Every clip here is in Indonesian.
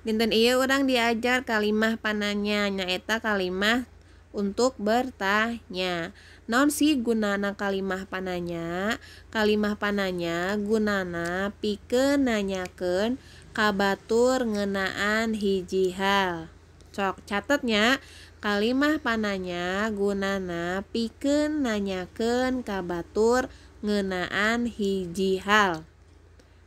Dinten ieu urang diajar kalimah pananya, nyaeta kalimah untuk bertanya. Naon sih gunana kalimah pananya? Kalimah pananya gunana pikeun nanyakeun ka batur ngeunaan hiji hal. Sok catetnya, kalimah pananya gunana pikeun nanyakeun ka batur ngeunaan hiji hal.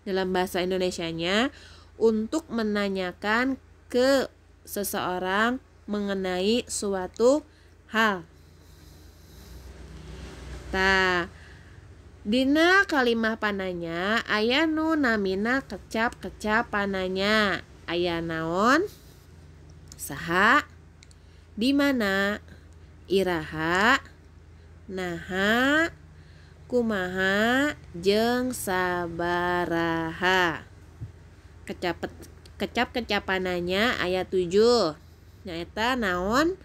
Dalam bahasa Indonesianya, untuk menanyakan ke seseorang mengenai suatu hal. Tah, dina kalimah pananya aya nu namina kecap-kecap pananya. Aya naon? Saha? Di mana? Iraha? Naha? Kumaha? Jeung sabaraha. Kecap-kecap pananya aya 7. Nyaeta naon?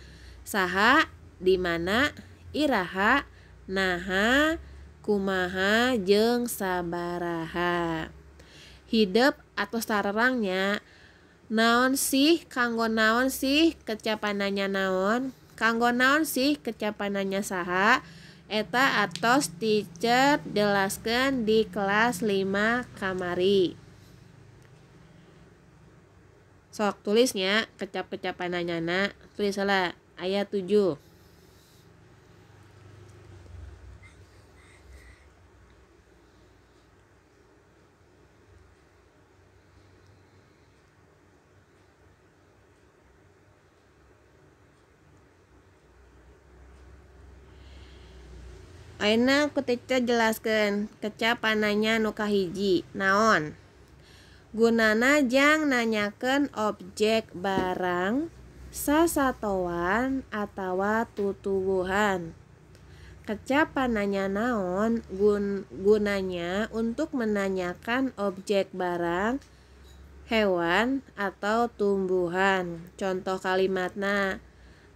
Saha? Di mana? Iraha? Naha? Kumaha? Jeung sabaraha. Hideup atau sarerangnya, naon sih? Kanggo naon sih kecapananya naon? Kanggo naon sih kecapananya saha? Eta atos teacher jelaskeun di kelas 5 kamari. Sok tulisnya kecap-kecapananyana, tulis heula aya 7. Ayeuna ku teacher jelaskeun kecapananya nu kahiji naon? Gunana jang nanyakeun objek barang, sasatoan atawa tutuwuhan. Kecapananya naon? Gunanya untuk menanyakan objek barang, hewan atau tumbuhan. Contoh kalimatna,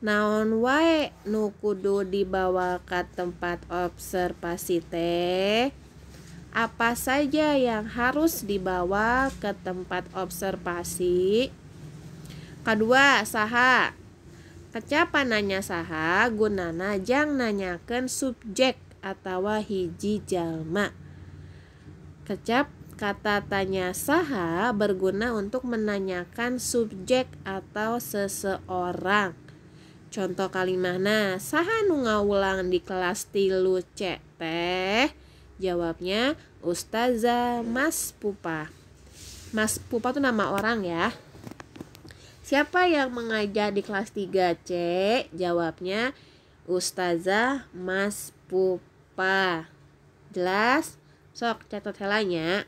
naon wae nu kudu dibawa ka tempat observasi teh? Apa saja yang harus dibawa ke tempat observasi? Kedua, saha? Kecapananya saha gunana jang nanyakeun subjek atawa hiji jalma. Kecap kata tanya saha berguna untuk menanyakan subjek atau seseorang. Contoh kalimahna, saha nu ngawulang di kelas 3C teh? Jawabnya Ustazah Mas Pupa. Mas Pupa itu nama orang ya. Siapa yang mengajar di kelas 3C? Jawabnya Ustazah Mas Pupa. Jelas? Sok catat helanya.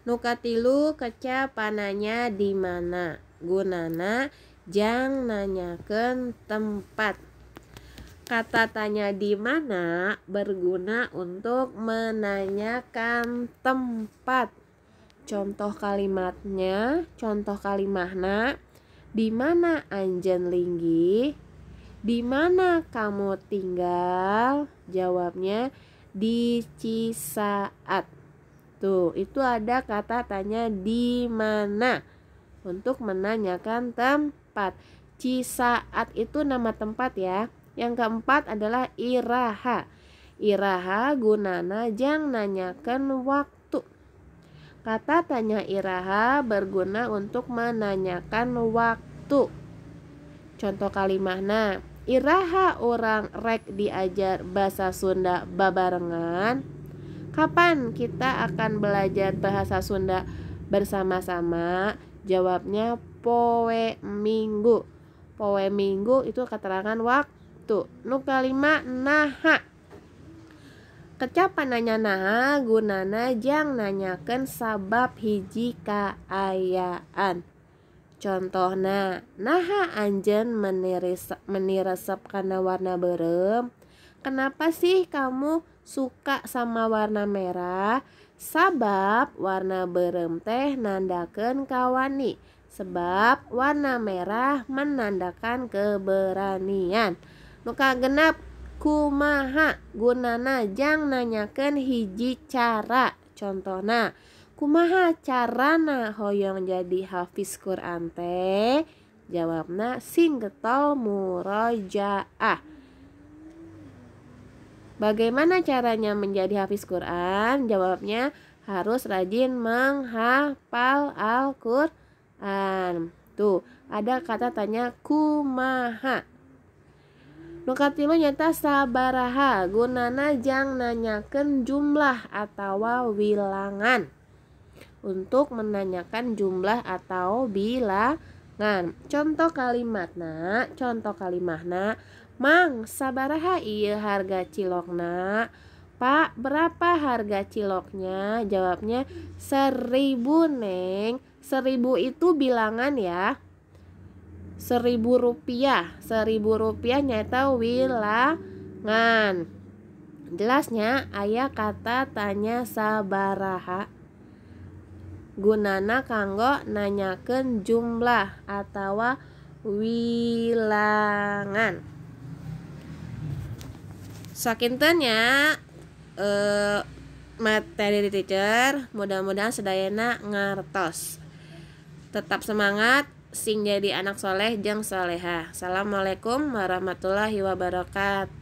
Nu katilu kecapananya di mana? Gunana jang nanyakeun tempat. Kata tanya di mana berguna untuk menanyakan tempat. Contoh kalimatnya, contoh kalimahna, di mana anjeun linggih? Di mana kamu tinggal? Jawabnya di Cisaat. Tuh, itu ada kata tanya di mana untuk menanyakan tempat. Cisaat itu nama tempat ya. Yang keempat adalah iraha. Iraha gunana jang nanyakeun waktu. Kata tanya iraha berguna untuk menanyakan waktu. Contoh kalimahna, iraha orang rek diajar bahasa Sunda babarengan. Kapan kita akan belajar bahasa Sunda bersama-sama? Jawabnya poe minggu. Poe minggu itu keterangan waktu. Nu kalima naha. Kecapananya naha gunana jang nanyakeun sabab hiji kaayaan. Contohna, naha anjeun meniresep kana warna beureum? Kenapa sih kamu suka sama warna merah? Sabab warna beureum teh nandakeun kawani. sebab warna merah menandakan keberanian. Nu kagenep kumaha gunana jang nanyakeun hiji cara. Contohna, kumaha carana hoyong jadi hafiz Quran teh? Jawabna sing getol murojaah. Bagaimana caranya menjadi hafiz Quran? Jawabnya harus rajin menghafal Al-Quran. Tuh, ada kata tanya kumaha. Nu katilu nyata sabaraha gunana jang nanyakeun jumlah atawa wilangan. Untuk menanyakan jumlah atau bilangan. Contoh kalimahna, Mang, sabaraha ieu harga cilokna? Pak, berapa harga ciloknya? Jawabnya 1.000 Neng. 1.000 itu bilangan ya. 1.000 rupiah. 1.000 rupiah nyata wilangan. Jelasnya aya kata tanya sabaraha gunana kanggo nanyakeun jumlah atawa wilangan. Sakinten ya materi teacher, mudah-mudahan sedayana ngartos. Tetap semangat, sing jadi anak soleh jeung solehah. Assalamualaikum warahmatullahi wabarakatuh.